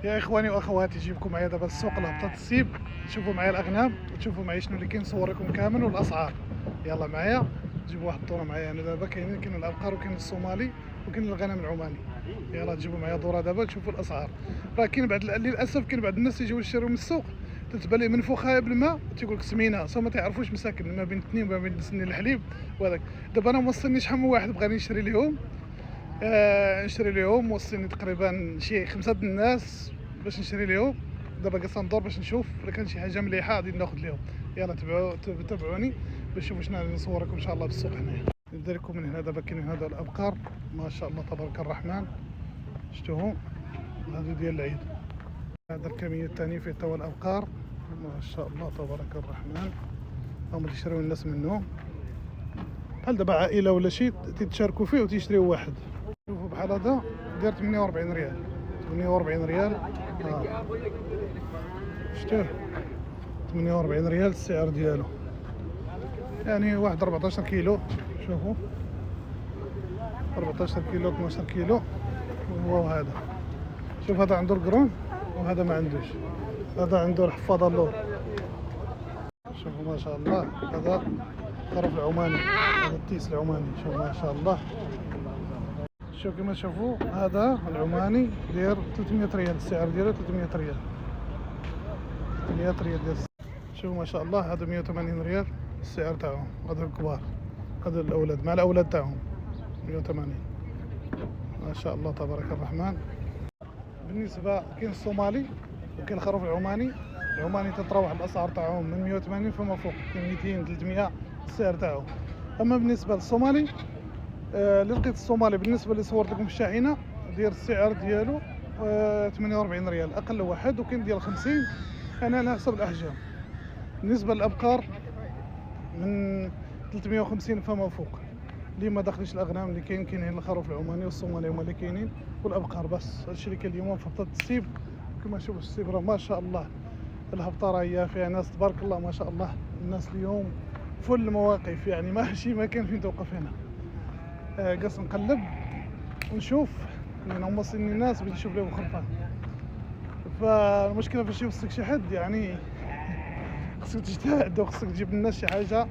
يا اخواني واخواتي، جيبكم معايا دابا السوق لهبطة السيب، تشوفوا معايا الاغنام وتشوفوا معايا شنو اللي كاين، نصوركم كامل والاسعار. يلا معايا، جيبوا واحد الدوره معايا. انا دابا كاين الابقار وكاين الصومالي وكاين الغنم العماني. يلا تجيبوا معايا دوره دابا تشوفوا الاسعار. راه كاين بعض للاسف كاين بعض الناس يجيو يشريو من السوق، تتبان ليه منفوخه بالماء، تيقول لك سمينه، صا ما تعرفوش مساكن ما بين اثنين وما بين سنين الحليب وهذاك. دابا انا موصلني شحال من واحد بغاني نشري ليهم، نشري ليهم، وصلني تقريبا شي 5 د الناس باش نشري ليهم. دابا قاص ندور باش نشوف الا كان شي حاجه مليحه غادي ناخذ ليهم. يلا تابعوني باش نشوفوا شنو غادي نصوركم ان شاء الله في السوق هنايا. نبدا لكم من هنا. دابا كاين هذا الابقار ما شاء الله تبارك الرحمن، شفتوهم هذو ديال العيد. هذا الكميه الثاني فيه توا الابقار ما شاء الله تبارك الرحمن، هما تيشريو الناس منه بحال دابا عائله ولا شي تيتشاركوا فيه وتيشريو واحد. شوفوا بحال هذا داير 48 ريال، 48 ريال. شفتوه 48 ريال السعر ديالو، يعني واحد 14 كيلو. شوفوا 14 كيلو 12 كيلو. وهو هذا، شوف هذا عنده القرون وهذا ما عندوش، هذا عنده الحفاضه اللور. شوفوا ما شاء الله، هذا خروف العماني، هذا التيس العماني. شوف ما شاء الله، شوف كما تشوفوا هذا العماني داير 300 ريال، السعر ديالو 300 ريال، 300 ريال ديال. شوفوا ما شاء الله هذا 180 ريال السعر تاعهم. هذا الكبار، هذا الاولاد مع الاولاد تاعهم 180. ما شاء الله تبارك الرحمن. بالنسبه كاين الصومالي وكاين الخروف العماني. العماني تتراوح الاسعار تاعهم من 180 فما فوق، كاين 200 300 السعر تاعهم. اما بالنسبه للصومالي، اللي لقيت الصومالي بالنسبه اللي صورت لكم في الشاحنه ديال السعر ديالو 48 ريال اقل واحد، وكاين ديال 50 يعني على حسب الاحجام. بالنسبه للابقار من 350 فما فوق. اللي ما داخلش الاغنام اللي كاينين الخروف العماني والصومالي هما اللي كاينين، والابقار بس. هادشي اللي كاين اليوم في هبطة السيب. كما تشوفوا السيب راه ما شاء الله الهبطه راهي فيها ناس تبارك الله ما شاء الله. الناس اليوم فل المواقف، يعني ماشي ما كان فين توقف هنا. قاص نقلب ونشوف لان هما وصلني الناس باش نشوف لهم خرفان. فالمشكله فاش يوصلك شي حد يعني خصك تجتهد وخصك تجيب للناس شي حاجه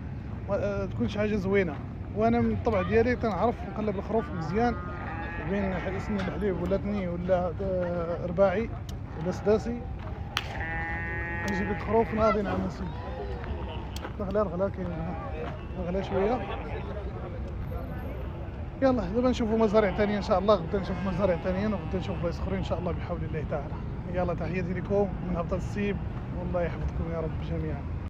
تكون شي حاجه زوينه. وانا من الطبع ديالي تنعرف نقلب الخروف مزيان، بين سنين الحليب ولا ثني ولا رباعي ولا سداسي. نجيب لك خروف ناضي نعم نسيب غلا كاين غلا شويه. يلا دابا نشوفوا مزارع ثانيه ان شاء الله، غدا نشوف مزارع ثانيه وغدا نشوف بلايص اخرين ان شاء الله بحول الله تعالى. يلا تحياتي لكم من هبطة السيب، والله يحفظكم يا رب جميعا.